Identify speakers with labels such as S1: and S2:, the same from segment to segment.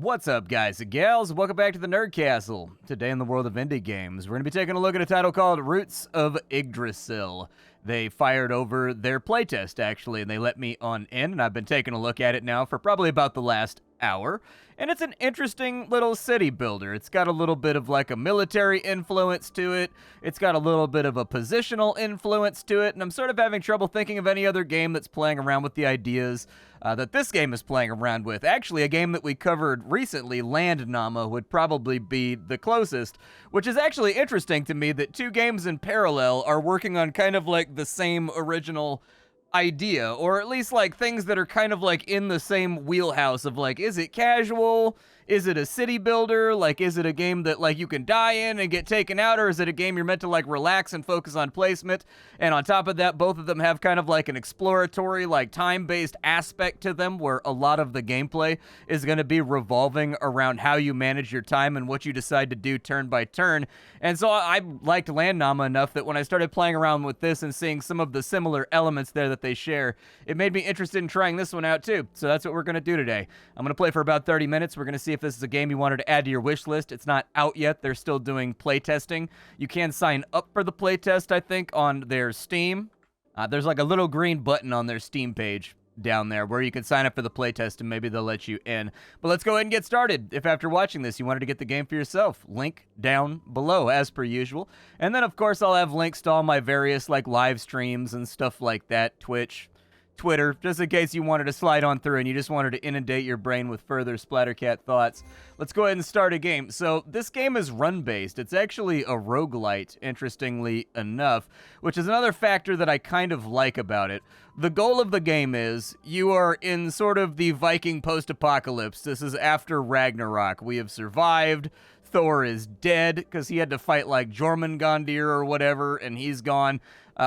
S1: What's up, guys and gals? Welcome back to the Nerd Castle. Today in the world of indie games, we're going to be taking a look at a title called Roots of Yggdrasil. They fired over their playtest, actually, and they let me on in, and I've been taking a look at it now for probably about the last hour. And it's an interesting little city builder. It's got a little bit of like a military influence to it. It's got a little bit of a positional influence to it. And I'm sort of having trouble thinking of any other game that's playing around with the ideas that this game is playing around with. Actually, a game that we covered recently, Landnama, would probably be the closest, which is actually interesting to me that two games in parallel are working on kind of like the same original idea, or at least like things that are kind of like in the same wheelhouse of like, is it casual? Is it a city builder? Like, is it a game that like you can die in and get taken out, or is it a game you're meant to like relax and focus on placement? And on top of that, both of them have kind of like an exploratory, like time-based aspect to them, where a lot of the gameplay is going to be revolving around how you manage your time and what you decide to do turn by turn. And so I liked Landnama enough that when I started playing around with this and seeing some of the similar elements there that they share, it made me interested in trying this one out too. So that's what we're going to do today. I'm going to play for about 30 minutes. We're going to see if this is a game you wanted to add to your wish list. It's not out yet. They're still doing playtesting. You can sign up for the playtest, I think, on their Steam. There's like a little green button on their Steam page down there where you can sign up for the playtest and maybe they'll let you in. But let's go ahead and get started. If after watching this you wanted to get the game for yourself, link down below as per usual. And then of course I'll have links to all my various like live streams and stuff like that, Twitch, Twitter, just in case you wanted to slide on through and you just wanted to inundate your brain with further Splattercat thoughts. Let's go ahead and start a game. So this game is run-based. It's actually a roguelite, interestingly enough, which is another factor that I kind of like about it. The goal of the game is you are in sort of the Viking post-apocalypse. This is after Ragnarok. We have survived. Thor is dead because he had to fight like Jormungandr or whatever, and he's gone.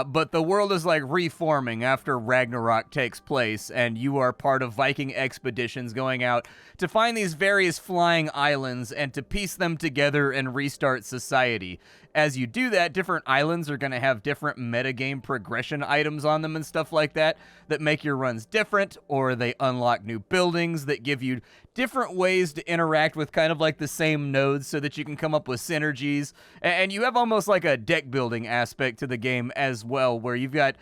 S1: But the world is like reforming after Ragnarok takes place, and you are part of Viking expeditions going out to find these various flying islands and to piece them together and restart society. As you do that, different islands are going to have different metagame progression items on them and stuff like that that make your runs different, or they unlock new buildings that give you different ways to interact with kind of like the same nodes so that you can come up with synergies. And you have almost like a deck building aspect to the game as well, where you've got,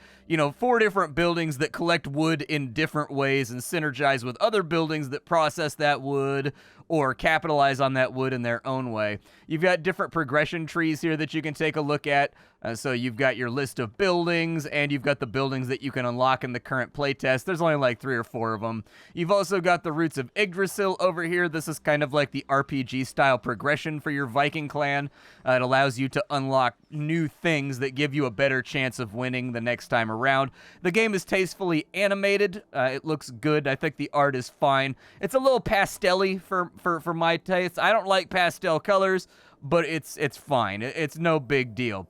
S1: 4 different buildings that collect wood in different ways and synergize with other buildings that process that wood or capitalize on that wood in their own way. You've got different progression trees here that you can take a look at. So you've got your list of buildings, and you've got the buildings that you can unlock in the current playtest. There's only like 3 or 4 of them. You've also got the Roots of Yggdrasil over here. This is kind of like the RPG-style progression for your Viking clan. It allows you to unlock new things that give you a better chance of winning the next time around. The game is tastefully animated. It looks good. I think the art is fine. It's a little pastel-y for my taste. I don't like pastel colors, but it's fine. It's no big deal.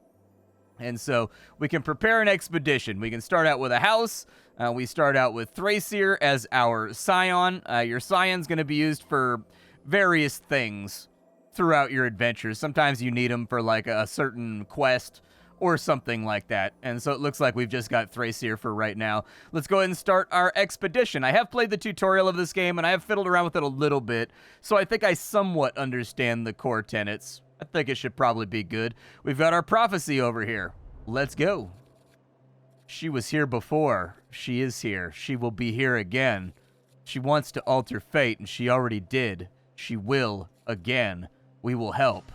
S1: And so we can prepare an expedition. We can start out with a house. We start out with Thrasir as our scion. Your scion's going to be used for various things throughout your adventures. Sometimes you need them for like a certain quest or something like that. And so it looks like we've just got Thrasir for right now. Let's go ahead and start our expedition. I have played the tutorial of this game, and I have fiddled around with it a little bit, so I think I somewhat understand the core tenets. I think it should probably be good. We've got our prophecy over here. Let's go. She was here before. She is here. She will be here again. She wants to alter fate, and she already did. She will again. We will help.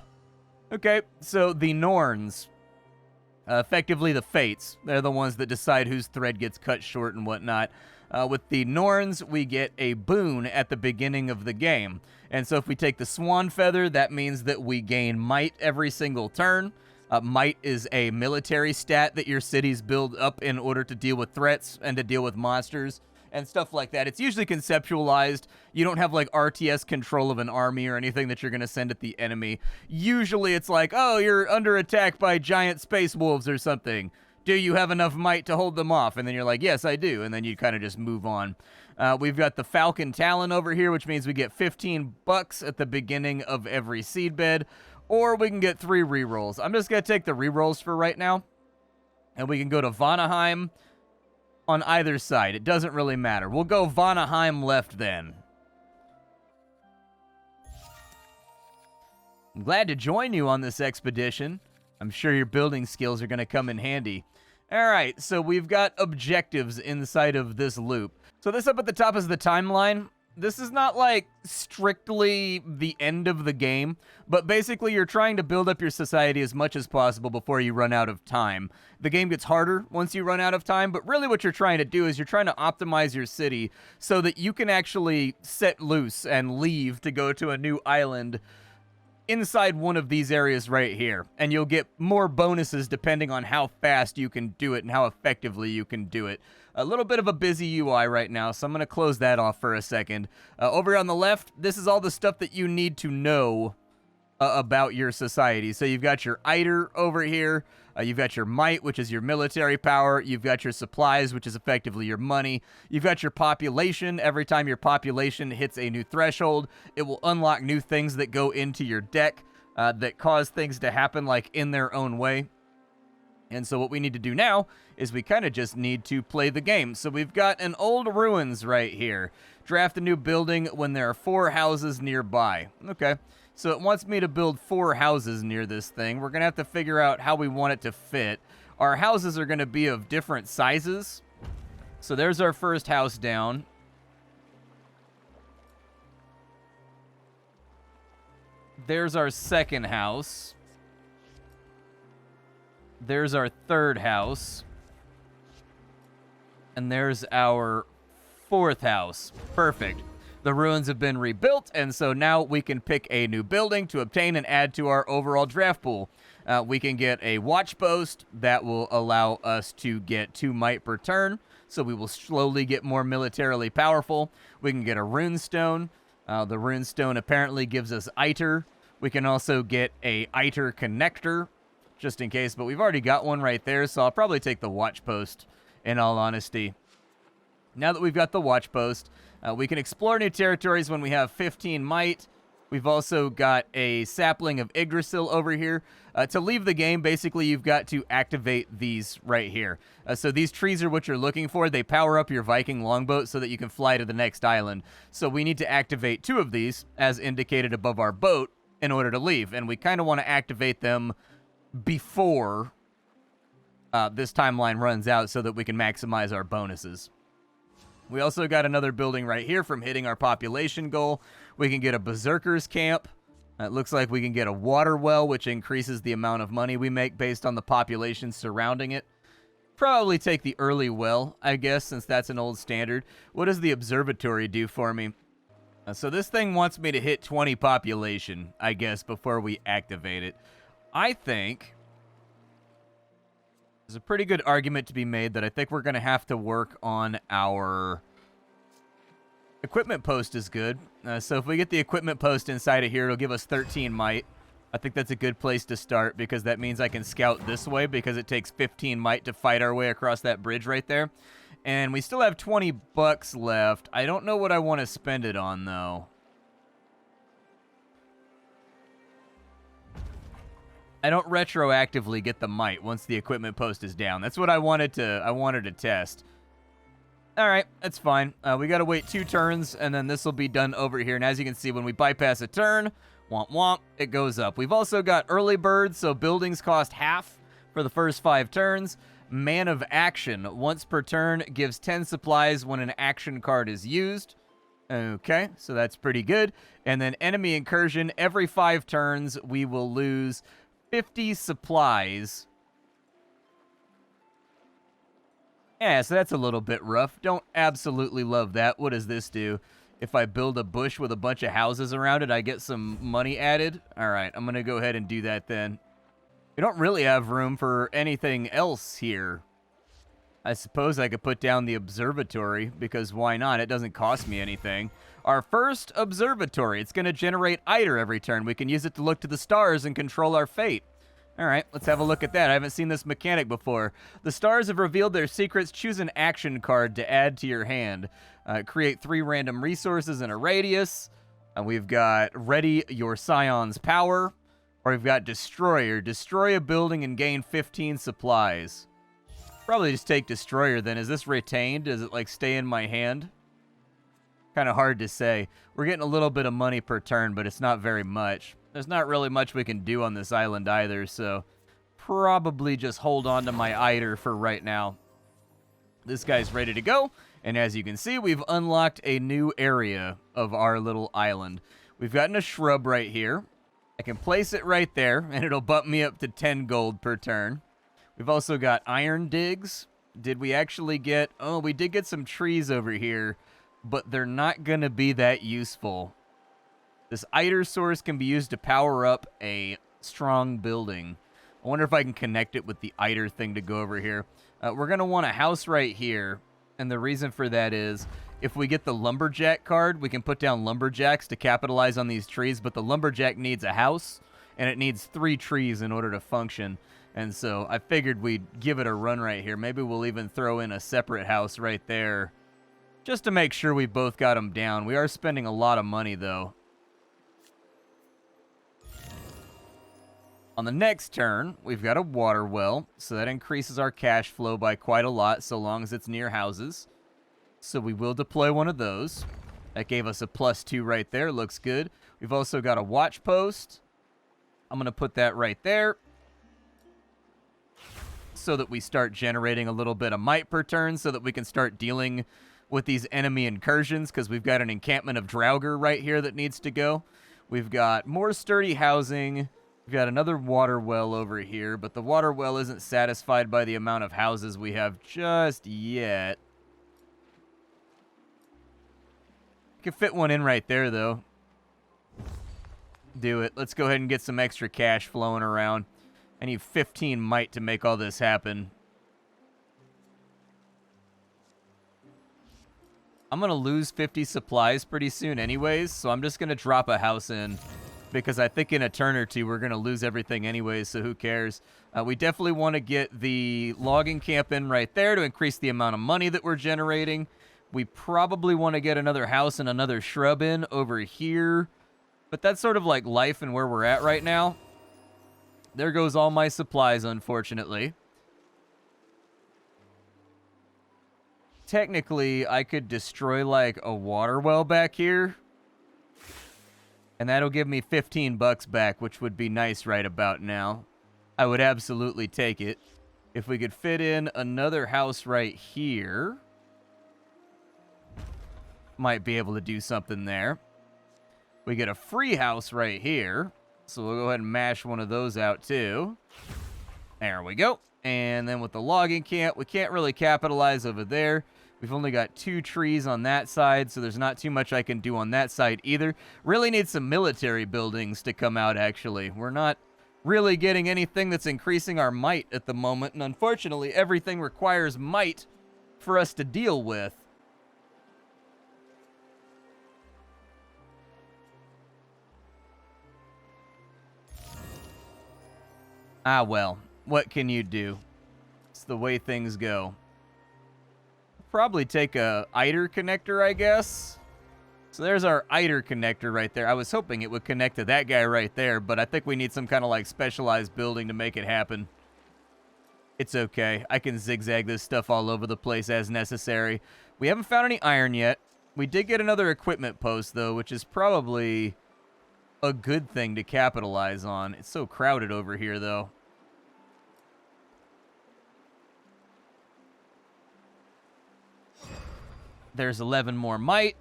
S1: Okay, so the Norns, effectively the Fates, they're the ones that decide whose thread gets cut short and whatnot. With the Norns, we get a boon at the beginning of the game. And so if we take the Swan Feather, that means that we gain might every single turn. Might is a military stat that your cities build up in order to deal with threats and to deal with monsters and stuff like that. It's usually conceptualized. You don't have like RTS control of an army or anything that you're going to send at the enemy. Usually it's like, oh, you're under attack by giant space wolves or something. Do you have enough might to hold them off? And then you're like, yes, I do. And then you kind of just move on. We've got the Falcon Talon over here, which means we get 15 bucks at the beginning of every seedbed. Or we can get 3 rerolls. I'm just going to take the rerolls for right now. And we can go to Vanaheim on either side. It doesn't really matter. We'll go Vanaheim left then. I'm glad to join you on this expedition. I'm sure your building skills are going to come in handy. All right, so we've got objectives inside of this loop. So this up at the top is the timeline. This is not like strictly the end of the game, but basically you're trying to build up your society as much as possible before you run out of time. The game gets harder once you run out of time, but really what you're trying to do is you're trying to optimize your city so that you can actually set loose and leave to go to a new island inside one of these areas right here, and you'll get more bonuses depending on how fast you can do it and how effectively you can do it. A little bit of a busy UI right now, so I'm going to close that off for a second. Over on the left, this is all the stuff that you need to know about your society. So you've got your Iter over here, you've got your might, which is your military power, you've got your supplies, which is effectively your money, you've got your population. Every time your population hits a new threshold, it will unlock new things that go into your deck that cause things to happen like in their own way. And so what we need to do now is we kind of just need to play the game. So we've got an old ruins right here. Draft a new building when there are 4 houses nearby. Okay. So it wants me to build 4 houses near this thing. We're going to have to figure out how we want it to fit. Our houses are going to be of different sizes. So there's our first house down. There's our second house. There's our third house. And there's our 4th house. Perfect. The ruins have been rebuilt, and so now we can pick a new building to obtain and add to our overall draft pool. We can get a watch post that will allow us to get 2 might per turn, so we will slowly get more militarily powerful. We can get a runestone. The runestone apparently gives us Iter. We can also get a Iter connector, just in case, but we've already got one right there, so I'll probably take the watch post, in all honesty. Now that we've got the watch post, we can explore new territories when we have 15 might. We've also got a sapling of Yggdrasil over here. To leave the game, basically, you've got to activate these right here. So these trees are what you're looking for. They power up your Viking longboat so that you can fly to the next island. So we need to activate 2 of these, as indicated above our boat, in order to leave. And we kind of want to activate them before this timeline runs out so that we can maximize our bonuses. We also got another building right here from hitting our population goal. We can get a berserker's camp. It looks like we can get a water well, which increases the amount of money we make based on the population surrounding it. Probably take the early well, I guess, since that's an old standard. What does the observatory do for me? So this thing wants me to hit 20 population, I guess, before we activate it. I think there's a pretty good argument to be made that I think we're going to have to work on our equipment post is good. So if we get the equipment post inside of here, it'll give us 13 might. I think that's a good place to start because that means I can scout this way because it takes 15 might to fight our way across that bridge right there. And we still have 20 bucks left. I don't know what I want to spend it on, though. I don't retroactively get the might once the equipment post is down. That's what I wanted to test. All right, that's fine. We got to wait 2 turns, and then this will be done over here. And as you can see, when we bypass a turn, womp womp, it goes up. We've also got early bird, so buildings cost half for the first 5 turns. Man of action, once per turn, gives 10 supplies when an action card is used. Okay, so that's pretty good. And then enemy incursion, every 5 turns, we will lose 50 supplies. Yeah, so that's a little bit rough. Don't absolutely love that. What does this do? If I build a bush with a bunch of houses around it, I get some money added. All right, I'm going to go ahead and do that then. We don't really have room for anything else here. I suppose I could put down the observatory, because why not? It doesn't cost me anything. Our first observatory. It's going to generate Iter every turn. We can use it to look to the stars and control our fate. All right, let's have a look at that. I haven't seen this mechanic before. The stars have revealed their secrets. Choose an action card to add to your hand. Create 3 random resources in a radius. We've got Ready Your Scion's Power. Or we've got Destroyer. Destroy a building and gain 15 supplies. Probably just take Destroyer then. Is this retained? Does it like stay in my hand? Kind of hard to say. We're getting a little bit of money per turn, but it's not very much. There's not really much we can do on this island either, so probably just hold on to my Eider for right now. This guy's ready to go, and as you can see, we've unlocked a new area of our little island. We've gotten a shrub right here. I can place it right there, and it'll bump me up to 10 gold per turn. We've also got iron digs. Did we actually get... Oh, we did get some trees over here, but they're not going to be that useful. This Eider source can be used to power up a strong building. I wonder if I can connect it with the Eider thing to go over here. We're going to want a house right here, and the reason for that is if we get the Lumberjack card, we can put down Lumberjacks to capitalize on these trees, but the Lumberjack needs a house, and it needs 3 trees in order to function. And so I figured we'd give it a run right here. Maybe we'll even throw in a separate house right there just to make sure we both got them down. We are spending a lot of money, though. On the next turn, we've got a water well, so that increases our cash flow by quite a lot so long as it's near houses. So we will deploy one of those. That gave us a +2 right there. Looks good. We've also got a watch post. I'm going to put that right there so that we start generating a little bit of might per turn so that we can start dealing with these enemy incursions because we've got an encampment of Draugr right here that needs to go. We've got more sturdy housing. We've got another water well over here, but the water well isn't satisfied by the amount of houses we have just yet. Could fit one in right there, though. Do it. Let's go ahead and get some extra cash flowing around. I need 15 might to make all this happen. I'm going to lose 50 supplies pretty soon anyways, so I'm just going to drop a house in. Because I think in a turn or two, we're going to lose everything anyways, so who cares? We definitely want to get the logging camp in right there to increase the amount of money that we're generating. We probably want to get another house and another shrub in over here. But that's sort of like life and where we're at right now. There goes all my supplies, unfortunately. Technically, I could destroy, like, a water well back here. And that'll give me 15 bucks back, which would be nice right about now. I would absolutely take it. If we could fit in another house right here, might be able to do something there. We get a free house right here, so we'll go ahead and mash one of those out too. There we go. And then with the logging camp, we can't really capitalize over there. We've only got 2 trees on that side, so there's not too much I can do on that side either. Really need some military buildings to come out, actually. We're not really getting anything that's increasing our might at the moment, and unfortunately, everything requires might for us to deal with. Ah, well, what can you do? It's the way things go. Probably take a Eider connector, I guess. So there's our Eider connector right there. I was hoping it would connect to that guy right there, but I think we need some kind of like specialized building to make it happen. It's okay. I can zigzag this stuff all over the place as necessary. We haven't found any iron yet. We did get another equipment post, though, which is probably a good thing to capitalize on. It's so crowded over here, though. There's 11 more might.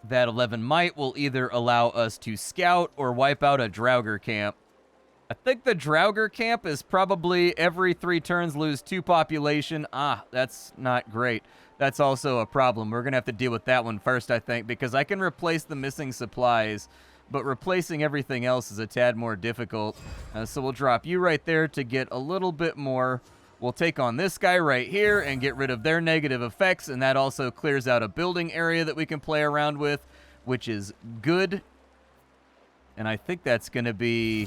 S1: That 11 might will either allow us to scout or wipe out a Draugr camp. I think the Draugr camp is probably every 3 turns lose 2 population. Ah, that's not great. That's also a problem. We're going to have to deal with that one first, I think, because I can replace the missing supplies, but replacing everything else is a tad more difficult. So we'll drop you right there to get a little bit more. We'll take on this guy right here and get rid of their negative effects, and that also clears out a building area that we can play around with, which is good. And I think that's going to be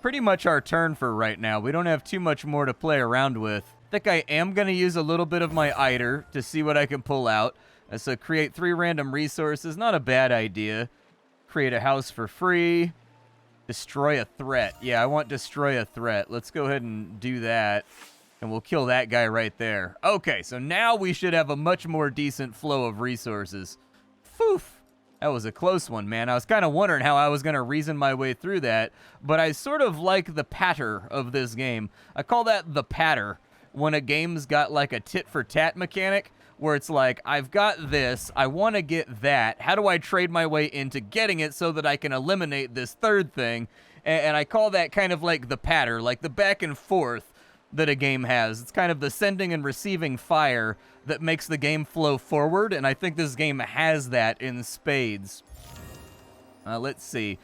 S1: pretty much our turn for right now. We don't have too much more to play around with. I think I am going to use a little bit of my Eider to see what I can pull out. So create 3 random resources, not a bad idea. Create a house for free. Destroy a threat. Yeah, I want destroy a threat. Let's go ahead and do that. And we'll kill that guy right there. Okay, so now we should have a much more decent flow of resources. Poof. That was a close one, man. I was kind of wondering how I was going to reason my way through that, but I sort of like the patter of this game. I call that the patter, when a game's got like a tit-for-tat mechanic, where it's like, I've got this, I want to get that, how do I trade my way into getting it so that I can eliminate this third thing? And I call that kind of like the patter, like the back and forth that a game has. It's kind of the sending and receiving fire that makes the game flow forward, and I think this game has that in spades. Let's see.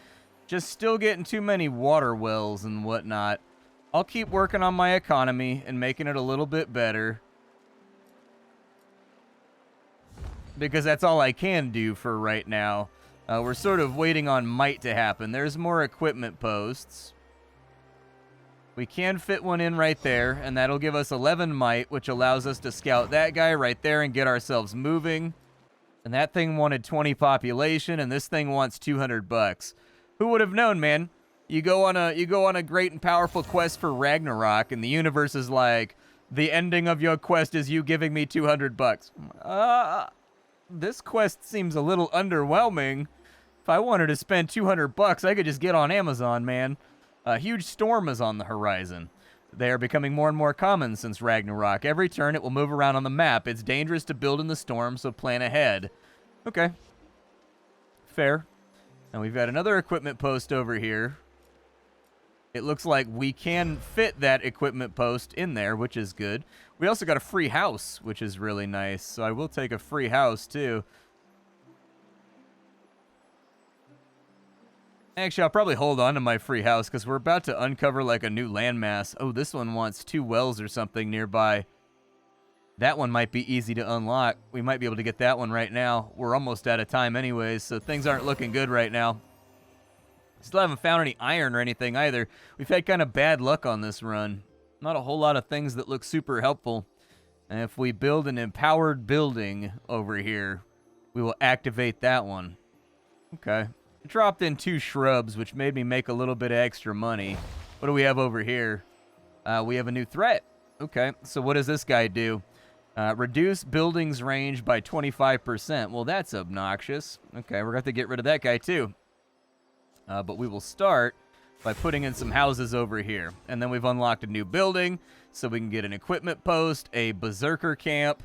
S1: Just still getting too many water wells and whatnot. I'll keep working on my economy and making it a little bit better, because that's all I can do for right now. We're sort of waiting on might to happen. There's more equipment posts. We can fit one in right there, and that'll give us 11 might, which allows us to scout that guy right there and get ourselves moving. And that thing wanted 20 population, and this thing wants 200 bucks. Who would have known, man? You go on a great and powerful quest for Ragnarok, and the universe is like, the ending of your quest is you giving me 200 bucks. This quest seems a little underwhelming. If I wanted to spend 200 bucks, I could just get on Amazon, man. A huge storm is on the horizon. They are becoming more and more common since Ragnarok. Every turn it will move around on the map. It's dangerous to build in the storm, so plan ahead. Okay. Fair. And we've got another equipment post over here. It looks like we can fit that equipment post in there, which is good. We also got a free house, which is really nice. So I will take a free house, too. Actually, I'll probably hold on to my free house because we're about to uncover like a new landmass. Oh, this one wants 2 wells or something nearby. That one might be easy to unlock. We might be able to get that one right now. We're almost out of time anyways, so things aren't looking good right now. Still haven't found any iron or anything either. We've had kind of bad luck on this run. Not a whole lot of things that look super helpful. And if we build an empowered building over here, we will activate that one. Okay. Dropped in 2 shrubs, which made me make a little bit of extra money. What do we have over here? We have a new threat. Okay, so what does this guy do? Reduce buildings range by 25%. Well, that's obnoxious. Okay, we're going to have to get rid of that guy too. But we will start by putting in some houses over here. And then we've unlocked a new building, so we can get an equipment post, a berserker camp,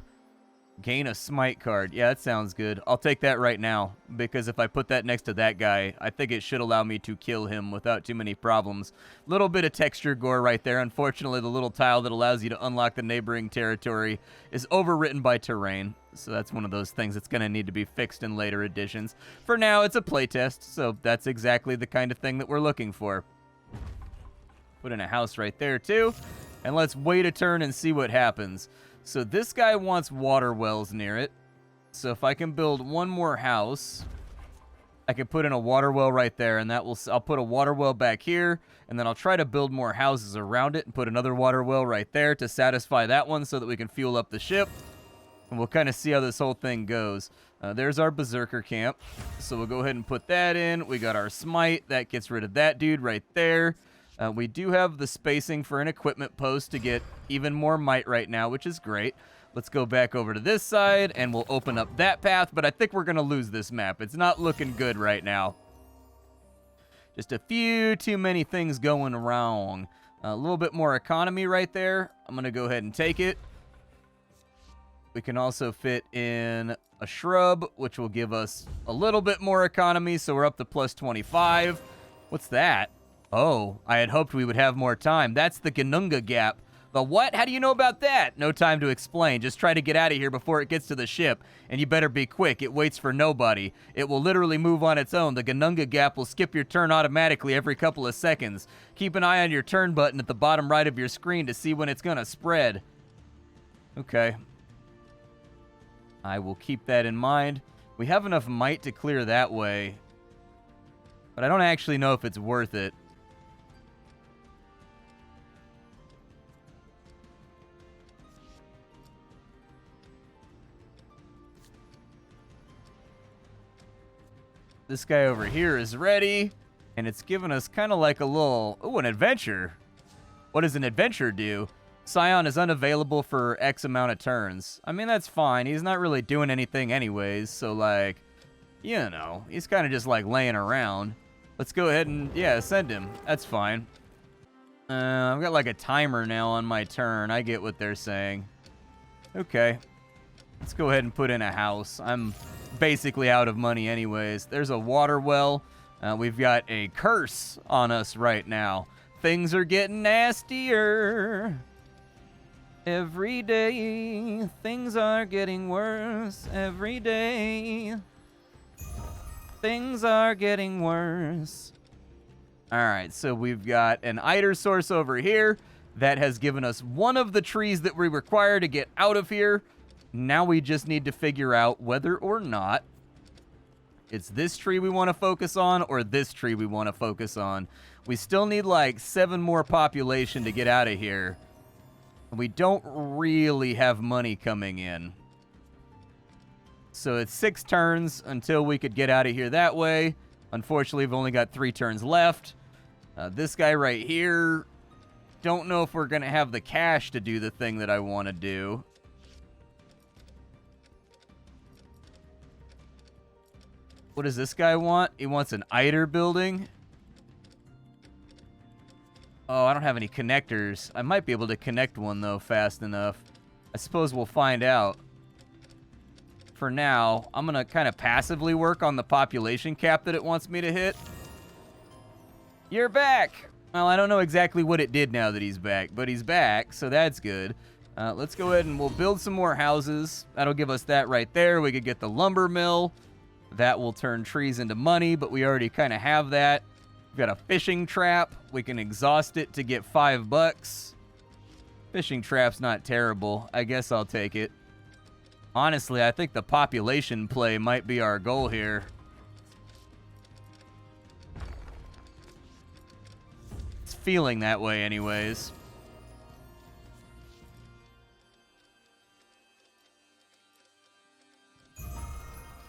S1: gain a smite card. Yeah, that sounds good. I'll take that right now, because if I put that next to that guy, I think it should allow me to kill him without too many problems. Little bit of texture gore right there. Unfortunately, the little tile that allows you to unlock the neighboring territory is overwritten by terrain. So that's one of those things that's going to need to be fixed in later editions. For now, it's a playtest, so that's exactly the kind of thing that we're looking for. Put in a house right there, too. And let's wait a turn and see what happens. So this guy wants water wells near it. So if I can build one more house, I can put in a water well right there, and that will. I'll put a water well back here, and then I'll try to build more houses around it and put another water well right there to satisfy that one so that we can fuel up the ship. And we'll kind of see how this whole thing goes. There's our berserker camp. So we'll go ahead and put that in. We got our smite. That gets rid of that dude right there. We do have the spacing for an equipment post to get even more might right now, which is great. Let's go back over to this side, and we'll open up that path, but I think we're going to lose this map. It's not looking good right now. Just a few too many things going wrong. A little bit more economy right there. I'm going to go ahead and take it. We can also fit in a shrub, which will give us a little bit more economy, so we're up to plus 25. What's that? Oh, I had hoped we would have more time. That's the Ginnungagap. The what? How do you know about that? No time to explain. Just try to get out of here before it gets to the ship. And you better be quick. It waits for nobody. It will literally move on its own. The Ginnungagap will skip your turn automatically every couple of seconds. Keep an eye on your turn button at the bottom right of your screen to see when it's going to spread. Okay. I will keep that in mind. We have enough might to clear that way, but I don't actually know if it's worth it. This guy over here is ready, and it's giving us kind of like a little... Oh, an adventure. What does an adventure do? Scion is unavailable for X amount of turns. I mean, that's fine. He's not really doing anything anyways, so, like, you know, he's kind of just like laying around. Let's go ahead and, yeah, send him. That's fine. I've got like a timer now on my turn. I get what they're saying. Okay. Let's go ahead and put in a house. I'm basically out of money anyways. There's a water well. We've got a curse on us right now. Things are getting nastier. Every day, things are getting worse. Every day, things are getting worse. All right, so we've got an Eider source over here that has given us one of the trees that we require to get out of here. Now we just need to figure out whether or not it's this tree we want to focus on or this tree we want to focus on. We still need like 7 more population to get out of here. We don't really have money coming in. So it's 6 turns until we could get out of here that way. Unfortunately, we've only got 3 turns left. This guy right here, don't know if we're going to have the cash to do the thing that I want to do. What does this guy want? He wants an Eider building. Oh, I don't have any connectors. I might be able to connect one, though, fast enough. I suppose we'll find out. For now, I'm going to kind of passively work on the population cap that it wants me to hit. You're back! Well, I don't know exactly what it did now that he's back, but he's back, so that's good. Let's go ahead and we'll build some more houses. That'll give us that right there. We could get the lumber mill. That will turn trees into money, but we already kind of have that. We've got a fishing trap. We can exhaust it to get $5. Fishing trap's not terrible. I guess I'll take it. Honestly, I think the population play might be our goal here. It's feeling that way anyways.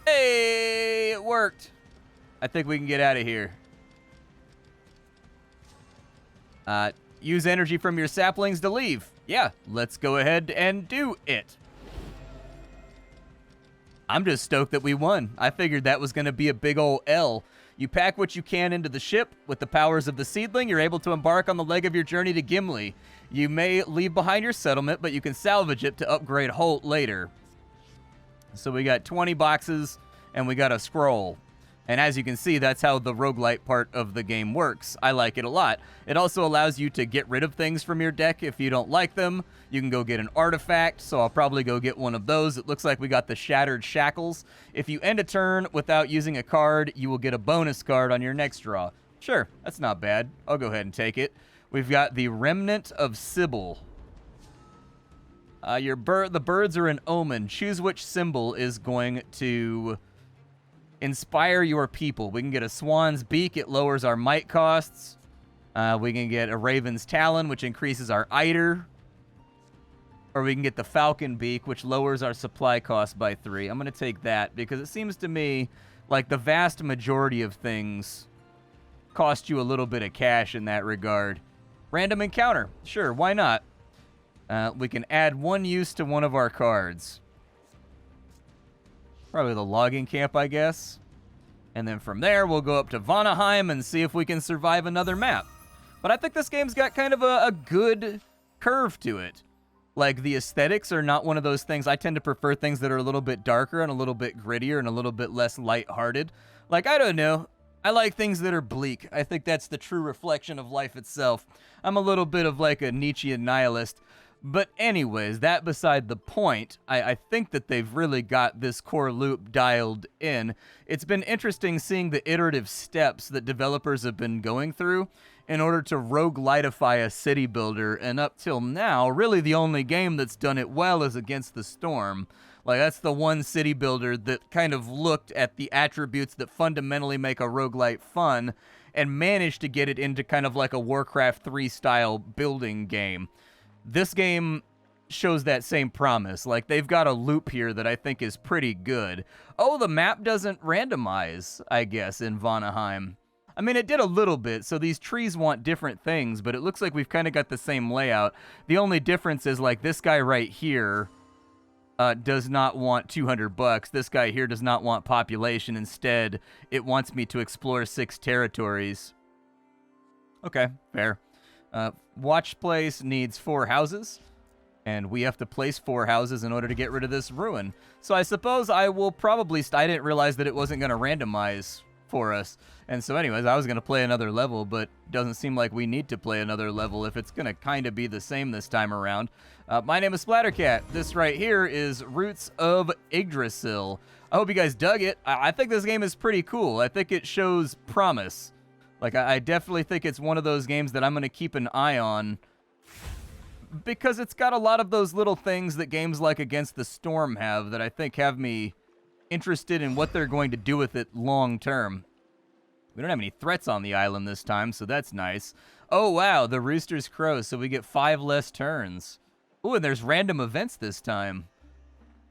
S1: Hey, it worked. I think we can get out of here. Use energy from your saplings to leave. Yeah, let's go ahead and do it. I'm just stoked that we won. I figured that was going to be a big ol' L. You pack what you can into the ship. With the powers of the seedling, you're able to embark on the leg of your journey to Gimli. You may leave behind your settlement, but you can salvage it to upgrade Holt later. So we got 20 boxes, and we got a scroll. And as you can see, that's how the roguelite part of the game works. I like it a lot. It also allows you to get rid of things from your deck if you don't like them. You can go get an artifact, so I'll probably go get one of those. It looks like we got the Shattered Shackles. If you end a turn without using a card, you will get a bonus card on your next draw. Sure, that's not bad. I'll go ahead and take it. We've got the Remnant of Sybil. The birds are an omen. Choose which symbol is going to inspire your people. We can get a Swan's Beak. It lowers our might costs. We can get a Raven's Talon, which increases our Eider. Or we can get the Falcon Beak, which lowers our supply cost by 3. I'm going to take that because it seems to me like the vast majority of things cost you a little bit of cash in that regard. Random encounter. Sure, why not? We can add 1 use to one of our cards. Probably the logging camp, I guess. And then from there, we'll go up to Vanaheim and see if we can survive another map. But I think this game's got kind of a good curve to it. Like, the aesthetics are not one of those things. I tend to prefer things that are a little bit darker and a little bit grittier and a little bit less lighthearted. Like, I don't know. I like things that are bleak. I think that's the true reflection of life itself. I'm a little bit of like a Nietzschean nihilist. But anyways, that beside the point, I think that they've really got this core loop dialed in. It's been interesting seeing the iterative steps that developers have been going through in order to roguelitify a city builder, and up till now, really the only game that's done it well is Against the Storm. Like, that's the one city builder that kind of looked at the attributes that fundamentally make a roguelite fun and managed to get it into kind of like a Warcraft 3 style building game. This game shows that same promise. Like, they've got a loop here that I think is pretty good. Oh, the map doesn't randomize, I guess, in Vanaheim. I mean, it did a little bit, so these trees want different things, but it looks like we've kind of got the same layout. The only difference is, like, this guy right here does not want 200 bucks. This guy here does not want population. Instead, it wants me to explore 6 territories. Okay, fair. Watch place needs 4 houses, and we have to place 4 houses in order to get rid of this ruin. So I suppose I will probably... I didn't realize that it wasn't going to randomize for us. And so anyways, I was going to play another level, but doesn't seem like we need to play another level if it's going to kind of be the same this time around. My name is Splattercat. This right here is Roots of Yggdrasil. I hope you guys dug it. I think this game is pretty cool. I think it shows promise. Like, I definitely think it's one of those games that I'm going to keep an eye on, because it's got a lot of those little things that games like Against the Storm have that I think have me interested in what they're going to do with it long term. We don't have any threats on the island this time, so that's nice. Oh, wow, the roosters crow, so we get 5 less turns. Ooh, and there's random events this time.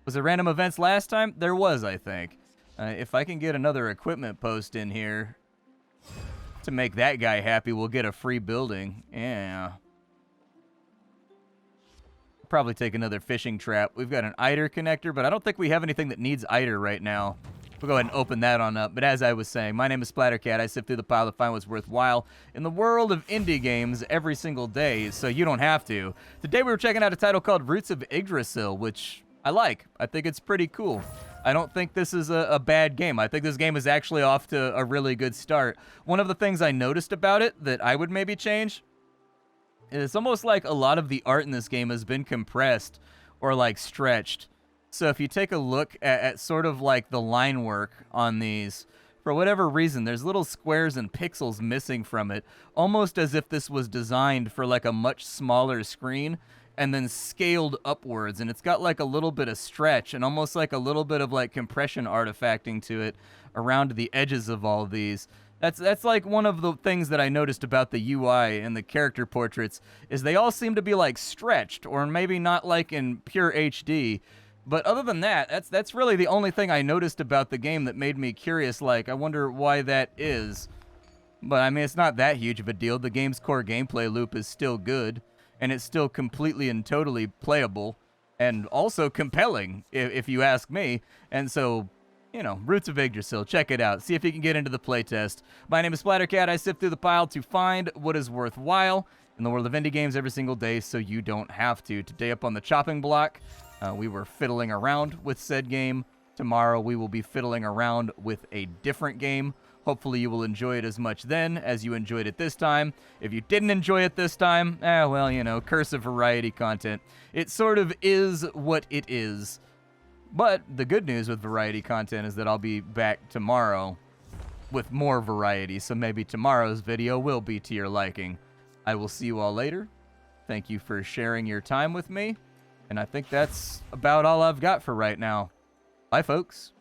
S1: Was there random events last time? There was, I think. If I can get another equipment post in here to make that guy happy, we'll get a free building. Yeah. Probably take another fishing trap. We've got an eider connector, but I don't think we have anything that needs eider right now. We'll go ahead and open that on up. But as I was saying, my name is Splattercat. I sift through the pile to find what's worthwhile in the world of indie games every single day, so you don't have to. Today we were checking out a title called Roots of Yggdrasil, which I like. I think it's pretty cool. I don't think this is a bad game. I think this game is actually off to a really good start. One of the things I noticed about it that I would maybe change, it's almost like a lot of the art in this game has been compressed or like stretched. So if you take a look at sort of like the line work on these, for whatever reason, there's little squares and pixels missing from it, almost as if this was designed for like a much smaller screen and then scaled upwards. And it's got like a little bit of stretch and almost like a little bit of like compression artifacting to it around the edges of all of these. That's like one of the things that I noticed about the UI and the character portraits, is they all seem to be like stretched, or maybe not like in pure HD. But other than that, that's really the only thing I noticed about the game that made me curious. Like, I wonder why that is. But I mean, it's not that huge of a deal. The game's core gameplay loop is still good, and it's still completely and totally playable, and also compelling, if you ask me. And so, you know, Roots of Yggdrasil, check it out. See if you can get into the playtest. My name is Splattercat. I sift through the pile to find what is worthwhile in the world of indie games every single day, so you don't have to. Today up on the chopping block, we were fiddling around with said game. Tomorrow we will be fiddling around with a different game. Hopefully you will enjoy it as much then as you enjoyed it this time. If you didn't enjoy it this time, well, you know, curse of variety content. It sort of is what it is. But the good news with variety content is that I'll be back tomorrow with more variety, so maybe tomorrow's video will be to your liking. I will see you all later. Thank you for sharing your time with me. And I think that's about all I've got for right now. Bye, folks.